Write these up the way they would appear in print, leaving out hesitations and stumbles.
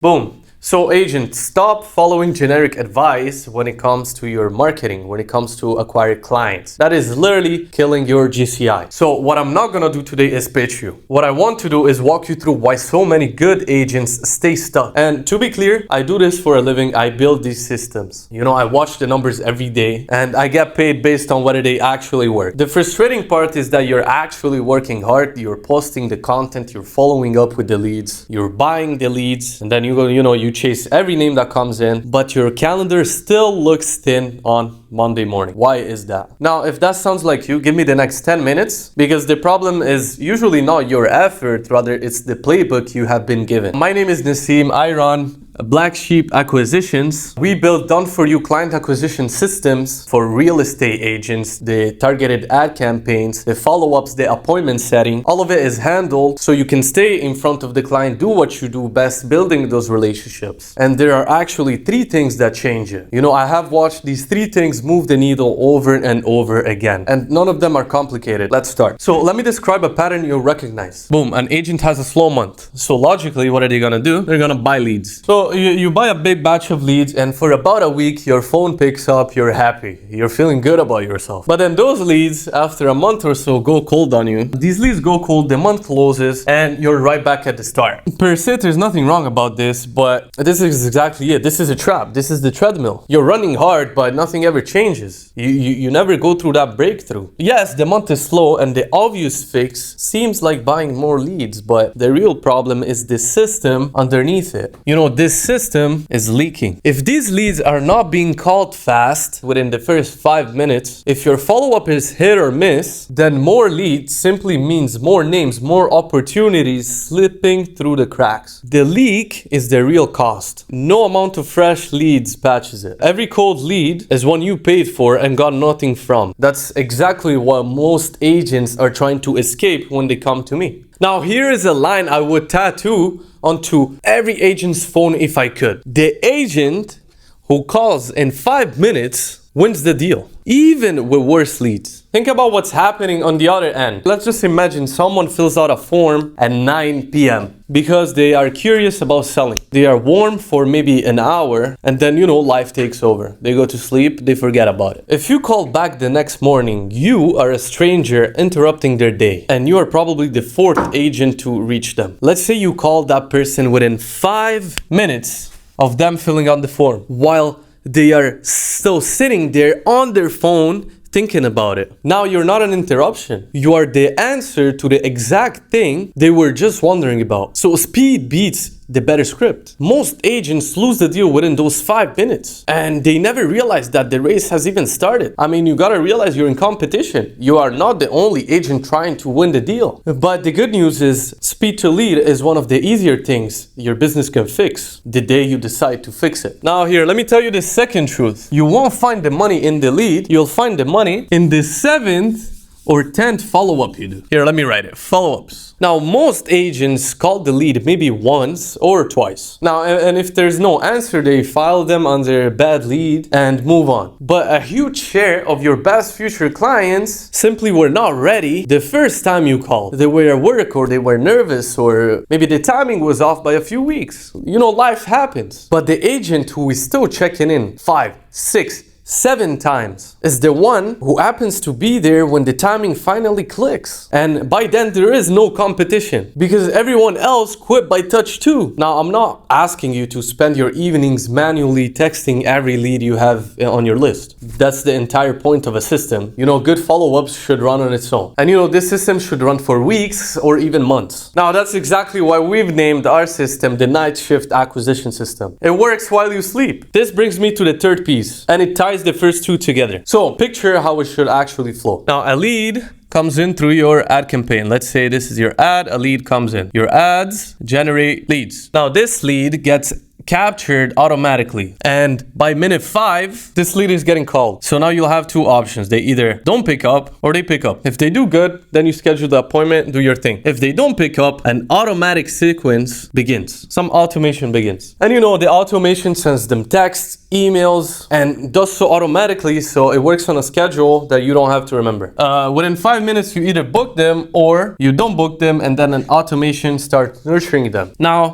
Boom. So agent, stop following generic advice when it comes to your marketing, when it comes to acquiring clients. That is literally killing your GCI. So what I'm not gonna do today is pitch you. What I want to do is walk you through why so many good agents stay stuck. And to be clear, I do this for a living. I build these systems. You know, I watch the numbers every day and I get paid based on whether they actually work. The frustrating part is that you're actually working hard, you're posting the content, you're following up with the leads, you're buying the leads, and then you chase every name that comes in, but your calendar still looks thin on Monday morning. Why is that? Now, if that sounds like you, give me the next 10 minutes, because the problem is usually not your effort, rather it's the playbook you have been given. My name is Nassim. I run Black Sheep Acquisitions. We build done-for-you client acquisition systems for real estate agents, the targeted ad campaigns, the follow-ups, the appointment setting. All of it is handled so you can stay in front of the client, do what you do best, building those relationships. And there are actually 3 things that change it. You know, I have watched these 3 things move the needle over and over again, and none of them are complicated. Let's start. So let me describe a pattern you'll recognize. Boom, an agent has a slow month. So logically, what are they gonna do? They're gonna buy leads. So you buy a big batch of leads, and for about a week, your phone picks up, you're happy. You're feeling good about yourself. But then those leads, after a month or so, go cold on you. These leads go cold, the month closes, and you're right back at the start. Per se, there's nothing wrong about this, but this is exactly it. This is a trap. This is the treadmill. You're running hard, but nothing ever changes. You never go through that breakthrough. Yes, the month is slow, and the obvious fix seems like buying more leads, but the real problem is the system underneath it. You know, this system is leaking. If these leads are not being called fast within the first 5 minutes, if your follow-up is hit or miss, then more leads simply means more names, more opportunities slipping through the cracks. The leak is the real cost. No amount of fresh leads patches it. Every cold lead is one you paid for and got nothing from. That's exactly what most agents are trying to escape when they come to me. Now, here is a line I would tattoo onto every agent's phone if I could. The agent who calls in 5 minutes wins the deal, even with worse leads. Think about what's happening on the other end. Let's just imagine someone fills out a form at 9 p.m. because they are curious about selling. They are warm for maybe an hour, and then, life takes over. They go to sleep, they forget about it. If you call back the next morning, you are a stranger interrupting their day, and you are probably the 4th agent to reach them. Let's say you call that person within 5 minutes of them filling out the form, while they are still sitting there on their phone thinking about it. Now you're not an interruption. You are the answer to the exact thing they were just wondering about. So speed beats the better script. Most agents lose the deal within those 5 minutes, and they never realize that the race has even started. I mean, you gotta realize you're in competition. You are not the only agent trying to win the deal. But the good news is speed to lead is one of the easier things your business can fix the day you decide to fix it. Now here, let me tell you the second truth. You won't find the money in the lead. You'll find the money in the 7th or 10th follow-up you do. Here, let me write it. Follow-ups. Now, most agents call the lead maybe once or twice. Now, and if there's no answer, they file them under bad lead and move on. But a huge share of your best future clients simply were not ready the first time you called. They were at work, or they were nervous, or maybe the timing was off by a few weeks. Life happens. But the agent who is still checking in 5, 6, 7 times is the one who happens to be there when the timing finally clicks. And by then there is no competition, because everyone else quit by touch too. Now, I'm not asking you to spend your evenings manually texting every lead you have on your list. That's the entire point of a system. Good follow-ups should run on its own. And this system should run for weeks or even months. Now, that's exactly why we've named our system the Night Shift Acquisition System. It works while you sleep. This brings me to the third piece, and it ties the first 2 together. So picture how it should actually flow. Now, a lead comes in through your ad campaign. Let's say this is your ad, a lead comes in. Your ads generate leads. Now, this lead gets captured automatically, and by minute 5 this lead is getting called. So now you'll have 2 options. They either don't pick up or they pick up. If they do good, then you schedule the appointment, do your thing. If they don't pick up, an automatic sequence begins. Some automation begins, and the automation sends them texts, emails, and does so automatically, so it works on a schedule that you don't have to remember. Within 5 minutes you either book them or you don't book them, and then an automation starts nurturing them. Now,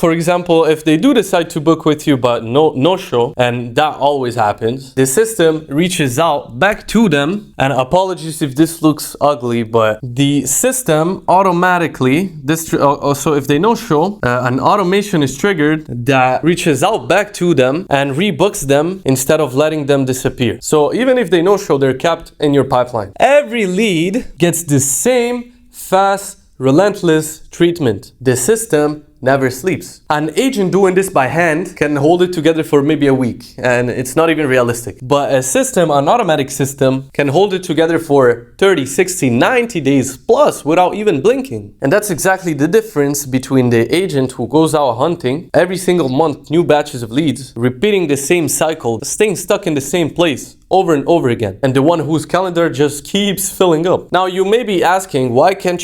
For example, if they do decide to book with you but no show, and that always happens, the system reaches out back to them, and apologies if this looks ugly, but the system automatically, so if they no show, an automation is triggered that reaches out back to them and rebooks them instead of letting them disappear. So even if they no show, they're kept in your pipeline. Every lead gets the same fast, relentless treatment. The system never sleeps. An agent doing this by hand can hold it together for maybe a week, and it's not even realistic. But a system, an automatic system, can hold it together for 30, 60, 90 days plus without even blinking. And that's exactly the difference between the agent who goes out hunting every single month, new batches of leads, repeating the same cycle, staying stuck in the same place over and over again, and the one whose calendar just keeps filling up. Now you may be asking, why can't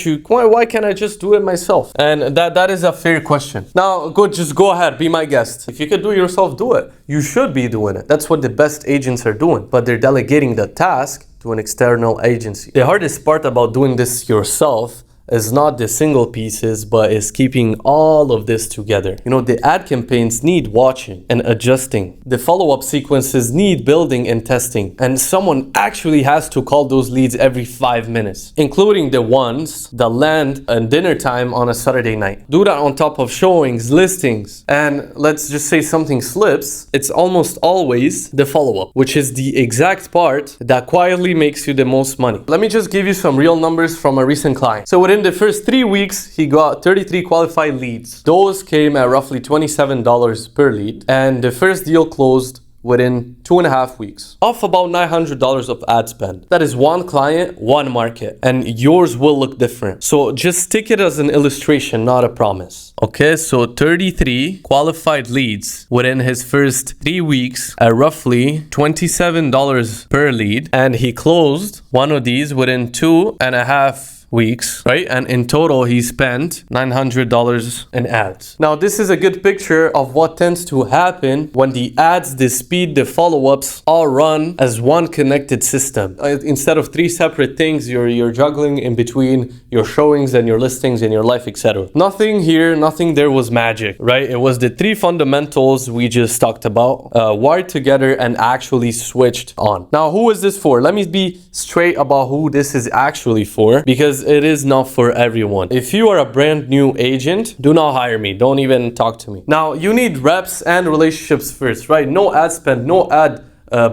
I just do it myself? And that is a fair question. Now just go ahead, be my guest. If you could do it yourself, do it. You should be doing it. That's what the best agents are doing, but they're delegating the task to an external agency. The hardest part about doing this yourself is not the single pieces, but is keeping all of this together. You know, the ad campaigns need watching and adjusting. The follow-up sequences need building and testing. And someone actually has to call those leads every 5 minutes, including the ones that land at dinner time on a Saturday night. Do that on top of showings, listings, and let's just say something slips. It's almost always the follow-up, which is the exact part that quietly makes you the most money. Let me just give you some real numbers from a recent client. So within the first 3 weeks, he got 33 qualified leads. Those came at roughly $27 per lead, and the first deal closed within 2.5 weeks, off about $900 of ad spend. That is one client, one market, and yours will look different. So just take it as an illustration, not a promise. Okay, so 33 qualified leads within his first 3 weeks at roughly $27 per lead, and he closed one of these within 2.5 weeks, right? And in total, he spent $900 in ads. Now, this is a good picture of what tends to happen when the ads, the speed, the follow-ups all run as one connected system. Instead of 3 separate things, you're juggling in between your showings and your listings and your life, etc. Nothing here, nothing there was magic, right? It was the 3 fundamentals we just talked about, wired together and actually switched on. Now, who is this for? Let me be straight about who this is actually for, because it is not for everyone. If you are a brand new agent, do not hire me. Don't even talk to me. Now, you need reps and relationships first, right? No ad spend, no ad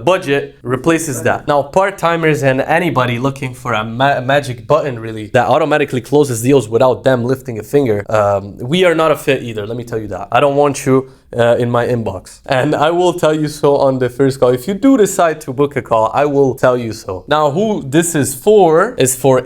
budget replaces that. Now, part-timers and anybody looking for a magic button really that automatically closes deals without them lifting a finger, we are not a fit either. Let me tell you that. I don't want you in my inbox, and I will tell you so on the first call. If you do decide to book a call, I will tell you so. Now, who this is for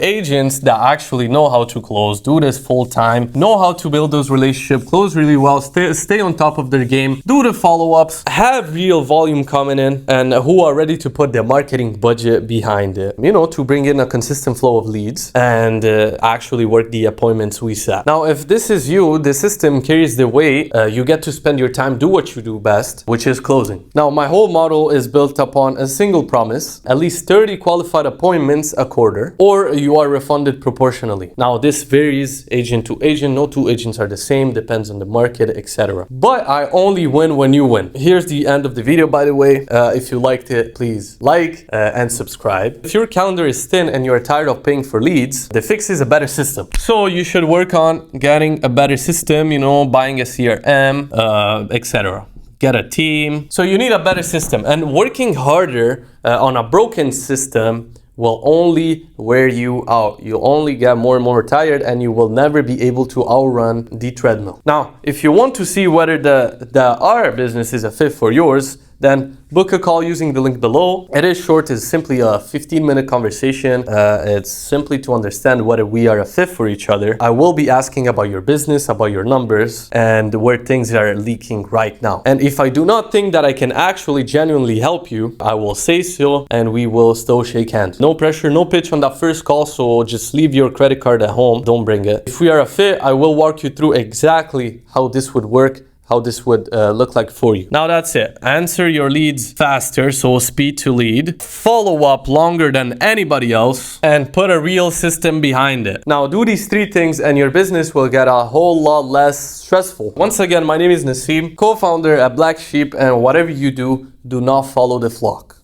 agents that actually know how to close, do this full time, know how to build those relationships, close really well, stay on top of their game, do the follow-ups, have real volume coming in, and who are ready to put their marketing budget behind it, you know, to bring in a consistent flow of leads and actually work the appointments we set. Now, if this is you, the system carries the weight. You get to spend your time, do what you do best, which is closing. Now, my whole model is built upon a single promise: at least 30 qualified appointments a quarter, or you are refunded proportionally. Now, this varies agent to agent. No 2 agents are the same, depends on the market, etc. But I only win when you win. Here's the end of the video, by the way. If you liked it, please like and subscribe. If your calendar is thin and you're tired of paying for leads, the fix is a better system. So you should work on getting a better system, you know, buying a CRM, etc. Get a team. So you need a better system, and working harder on a broken system will only wear you out. You only get more and more tired, and you will never be able to outrun the treadmill. Now, if you want to see whether our business is a fit for yours, then book a call using the link below. It is short, it's simply a 15-minute conversation. It's simply to understand whether we are a fit for each other. I will be asking about your business, about your numbers, and where things are leaking right now. And if I do not think that I can actually genuinely help you, I will say so, and we will still shake hands. No pressure, no pitch on that first call, so just leave your credit card at home. Don't bring it. If we are a fit, I will walk you through exactly how this would work how this would look like for you. Now that's it. Answer your leads faster, so speed to lead. Follow up longer than anybody else, and put a real system behind it. Now do these 3 things and your business will get a whole lot less stressful. Once again, my name is Nassim, co-founder at Black Sheep, and whatever you do, do not follow the flock.